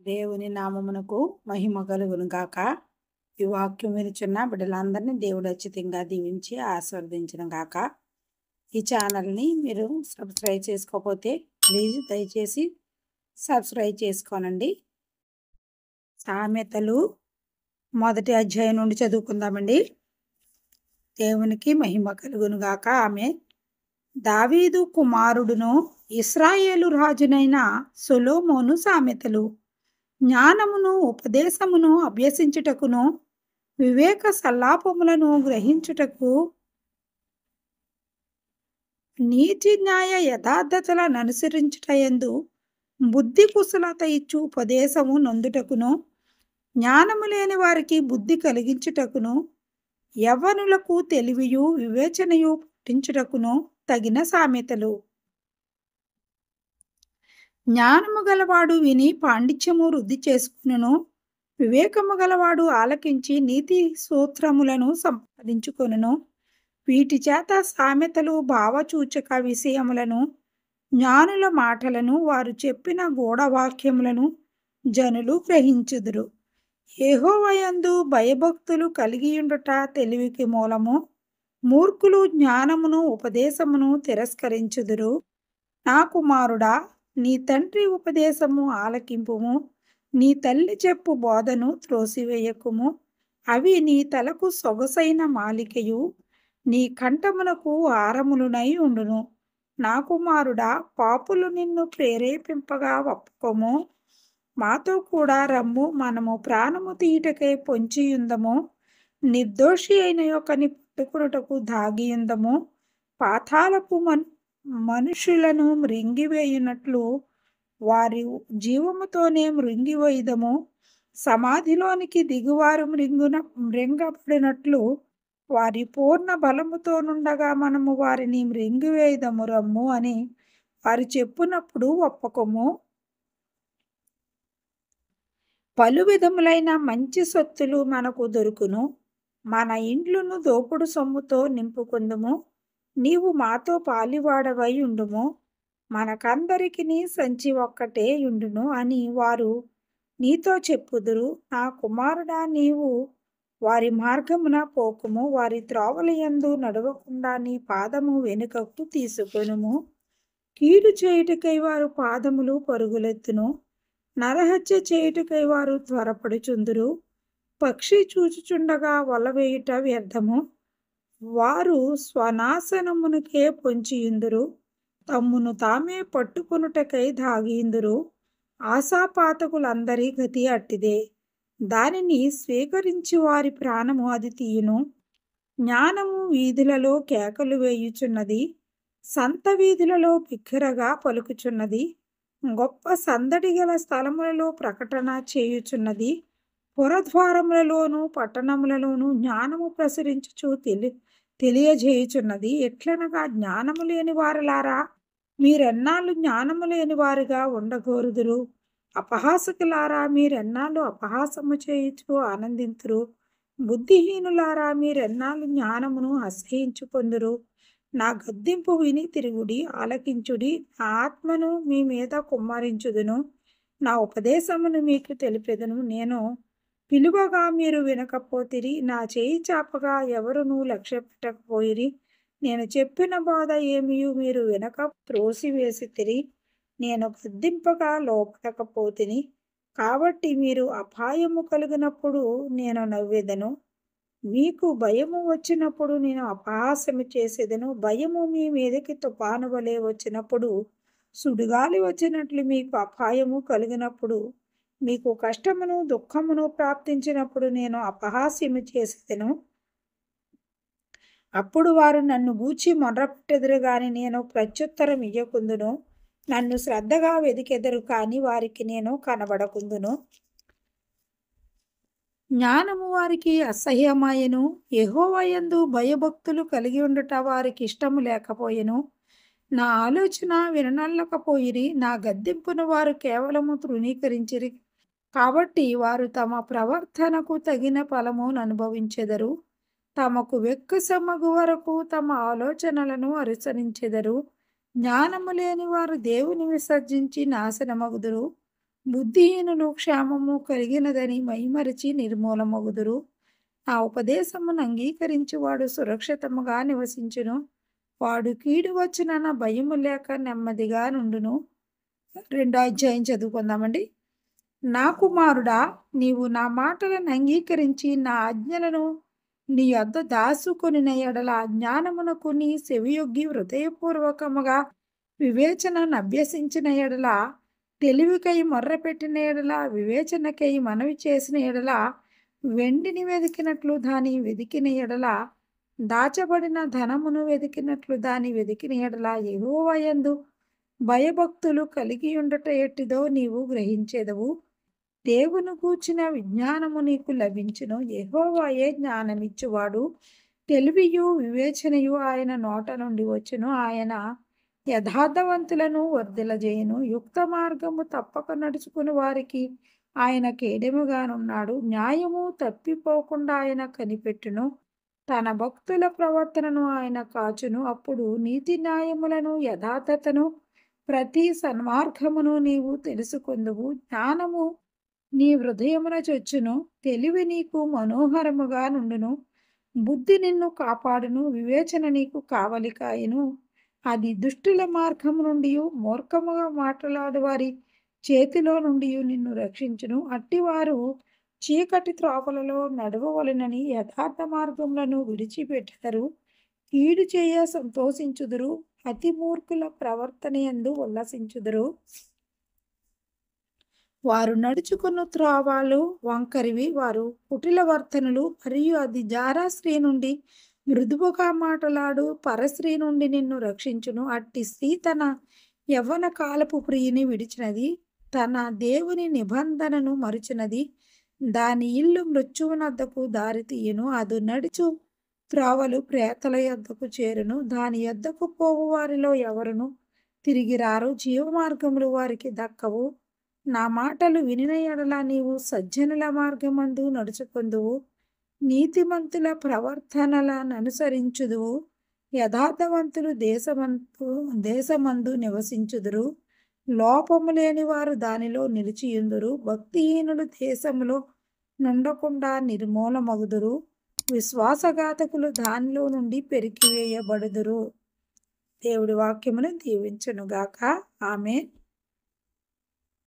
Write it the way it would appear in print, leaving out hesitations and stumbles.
దేవుని నామమునకు మహిమ కలుగును గాక. ఈ వాక్యం వినుచున్న బిడ్డలందరినీ దేవుడు ఉచితంగా దీవించి ఆశీర్వదించును గాక. ఈ ఛానల్ని మీరు సబ్స్క్రైబ్ చేసుకోకపోతే ప్లీజ్ దయచేసి సబ్స్క్రైబ్ చేసుకోనండి. సామెతలు 1వ అధ్యాయం నుండి చదువుకుందామండి. దేవునికి మహిమ కలుగును గాక. ఆమె దావీదు కుమారుడును ఇశ్రాయేలు రాజునైన సొలొమోను సామెతలు. జ్ఞానమును ఉపదేశమును అభ్యసించుటకును వివేక సల్లాపములను గ్రహించుటకు నీతి న్యాయ యథార్థతలను అనుసరించుటయందు బుద్ధి కుశలత ఇచ్చు ఉపదేశము నొందుటకును జ్ఞానము లేని వారికి బుద్ధి కలిగించుటకును యవ్వనులకు తెలివియు వివేచనయు పుట్టించుటకును తగిన సామెతలు. జ్ఞానము గలవాడు విని పాండిత్యము వృద్ధి చేసుకును, వివేకము గలవాడు ఆలకించి నీతి సూత్రములను సంపాదించుకొనును. వీటి చేత సామెతలు భావసూచక విషయములను, జ్ఞానుల మాటలను, వారు చెప్పిన గూఢవాక్యములను జనులు గ్రహించుదురు. యెహోవాయందు భయభక్తులు కలిగియుండుట తెలివికి మూలము. మూర్ఖులు జ్ఞానమును ఉపదేశమును తిరస్కరించుదురు. నా కుమారుడా, నీ తండ్రి ఉపదేశము ఆలకింపుము, నీ తల్లి చెప్పు బోధను త్రోసివేయకుము. అవి నీ తలకు సొగసైన మాలికయు నీ కంఠమునకు హారములునై ఉండును. నా కుమారుడా, పాపులు నిన్ను ప్రేరేపింపగా ఒప్పుకోము. మాతో కూడా రమ్ము, మనము ప్రాణము తీయుటకై పొంచియుందము. నిర్దోషి అయిన యొక్కని పట్టుకునుటకు దాగియుందము. పాతాళపు మనుషులను మృంగివేయునట్లు వారి జీవముతోనే మృంగివేయుదము. సమాధిలోనికి దిగువారు మృంగబడినట్లు వారి పూర్ణ బలముతో నుండగా మనము వారిని మృంగివేయుదము రమ్ము అని వారు చెప్పునప్పుడు ఒప్పకము. పలు విధములైన మంచి సొత్తులు మనకు దొరుకును. మన ఇండ్లను దోపుడు సొమ్ముతో నింపుకుందుము. నీవు మాతో పాలివాడవై ఉండుము. మనకందరికిని సంచి ఒక్కటే ఉండును అని వారు నీతో చెప్పుదురు. నా కుమారుడా, నీవు వారి మార్గమున పోకుము. వారి త్రోవలయందు నడవకుండా నీ పాదము వెనుకకు తీసుకొనుము. కీడు చేయుటకై వారు పాదములు పరుగులెత్తును. నరహత్య చేయుటకై వారు త్వరపడుచుందురు. పక్షి చూచుచుండగా వలవేయుట వ్యర్థము. వారు స్వనాశనమునకే పొంచియుందురు. తమ్మును తామే పట్టుకొనుటకై దాగియుందురు. ఆశాపాతకులందరి గతి అట్టిదే. దానిని స్వీకరించి వారి ప్రాణము అది తీయును. జ్ఞానము వీధులలో కేకలు వేయుచున్నది. సంత వీధులలో బిగ్గరగా పలుకుచున్నది. గొప్ప సందడి గల స్థలములలో ప్రకటన చేయుచున్నది. పురద్వారములలోను పట్టణములలోను జ్ఞానము ప్రసరించుచు తెలియజేయుచున్నది. ఎట్లనగా, జ్ఞానము లేని వారలారా, మీరెన్నాళ్ళు జ్ఞానము లేని వారుగా ఉండగోరుదురు? అపహాసకులారా, మీరెన్నాళ్ళు అపహాసము చేయుచు ఆనందింతురు? బుద్ధిహీనులారా, మీరెన్నాళ్ళు జ్ఞానమును అసహ్యించుకొందురు? నా గద్దింపు విని తిరుగుడి, ఆలకించుడి. నా ఆత్మను మీ మీద కుమ్మరించుదును, నా ఉపదేశమును మీకు తెలిపెదను. నేను పిలువగా మీరు వినకపోతిరి, నా చేయి చాపగా ఎవరునూ లక్ష్య పెట్టకపోయిరి. నేను చెప్పిన బోధ ఏమియు మీరు వినక త్రోసివేసితిరి. నేను గద్దింపగా లోపడకపోతిని. కాబట్టి మీరు అపాయము కలిగినప్పుడు నేను నవ్వెదను, మీకు భయము వచ్చినప్పుడు నేను అపహాస్యము చేసేదను. భయము మీ మీదకి తుఫాను వలె వచ్చినప్పుడు, సుడిగాలి వచ్చినట్లు మీకు అపాయము కలిగినప్పుడు, మీకు కష్టమును దుఃఖమును ప్రాప్తించినప్పుడు నేను అపహాస్యము చేసేదను. అప్పుడు వారు నన్ను గూర్చి మొర్రపెట్టెదరు గాని నేను ప్రత్యుత్తరం ఇయ్యకుందును. నన్ను శ్రద్ధగా వెదికెదరు కానీ వారికి నేను కనబడకుందును. జ్ఞానము వారికి అసహ్యమాయెను. యెహోవాయందు భయభక్తులు కలిగి ఉండుట వారికి ఇష్టము లేకపోయెను. నా ఆలోచన విననొల్లకపోయిరి. నా గద్దింపును వారు కేవలము తృణీకరించిరి. కాబట్టి వారు తమ ప్రవర్తనకు తగిన ఫలమును అనుభవించెదరు. తమకు వెక్కుసమగు వరకు తమ ఆలోచనలను అనుసరించెదరు. జ్ఞానము లేని వారు దేవుని విసర్జించి నాశనమగుదురు. బుద్ధిహీనులు క్షేమము కలిగినదని మైమరిచి నిర్మూలమగుదురు. నా ఉపదేశమును అంగీకరించువాడు సురక్షితముగా నివసించును. వాడు కీడు వచ్చిన భయము లేక నెమ్మదిగా నుండును. 2వ అధ్యాయం చదువుకుందామండి. నా కుమారుడా, నీవు నా మాటలను అంగీకరించి నా ఆజ్ఞలను నీ యొద్ద దాసుకొనిన ఎడల జ్ఞానమునకు నీ చెవియొగ్గి హృదయపూర్వకముగా వివేచనను అభ్యసించిన ఎడల, తెలివికై మొర్రపెట్టిన ఎడల, వివేచనకై మనవి చేసిన ఎడల, వెండిని వెదికినట్లు దాని వెదికిన ఎడల, దాచబడిన ధనమును వెదికినట్లు దాని వెదికిన ఎడల, యెహోవా యందు భయభక్తులు కలిగి ఉండట ఎట్టిదో నీవు గ్రహించెదవు. దేవుని గూర్చిన విజ్ఞానము నీకు లభించును. యెహోవాయే జ్ఞానమిచ్చువాడు. తెలివియు వివేచనయు ఆయన నోట నుండి వచ్చును. ఆయన యథార్థవంతులను వర్ధిల్లజేయును. యుక్త మార్గము తప్పక నడుచుకుని వారికి ఆయన కేడెముగానున్నాడు. న్యాయము తప్పిపోకుండా ఆయన కనిపెట్టును. తన భక్తుల ప్రవర్తనను ఆయన కాచును. అప్పుడు నీతి న్యాయములను, యథార్థతను, ప్రతి సన్మార్గమును నీవు తెలుసుకొందువు. జ్ఞానము నీ హృదయమున చొచ్చును. తెలివి నీకు మనోహరముగా నుండును. బుద్ధి నిన్ను కాపాడును. వివేచన నీకు కావలికాయను. అది దుష్టుల మార్గము నుండి, మూర్ఖముగా మాట్లాడు వారి చేతిలో నుండి నిన్ను రక్షించును. అట్టివారు చీకటి త్రోవలలో నడవవలెనని యథార్థ మార్గములను విడిచిపెట్టెదరు. కీడు చేయ సంతోషించుదురు. అతి మూర్ఖుల ప్రవర్తన యందు ఉల్లసించుదురు. వారు నడుచుకున్న త్రోవలు వంకరివి. వారు కుటిల వర్తనులు. మరియు అది జారా స్త్రీ నుండి, మృదువుగా మాటలాడు పరస్త్రీ నుండి నిన్ను రక్షించును. అట్టి స్త్రీ తన యవ్వన కాలపు ప్రియుని విడిచినది, తన దేవుని నిబంధనను మరుచినది. దాని ఇల్లు మృత్యువునద్దకు దారి తీయును. అది నడుచు త్రోవలు ప్రేతల యొద్దకు చేరును. దాని యొద్దకు పోవు వారిలో ఎవరును తిరిగి రారు. జీవమార్గములు వారికి దక్కవు. నా మాటలు వినిన ఎడల నీవు సజ్జనుల మార్గమందు నడుచుకొందువు. నీతిమంతుల ప్రవర్తనలను అనుసరించుదువు. యథార్థవంతులు దేశమందు నివసించుదురు. లోపము లేని వారు దానిలో నిలిచియుందురు. భక్తిహీనులు దేశములో నుండకుండా నిర్మూలమగుదురు. విశ్వాసఘాతకులు దానిలో నుండి పెరికివేయబడుదురు. దేవుడి వాక్యమును దీవించునుగాక. ఆమేన్.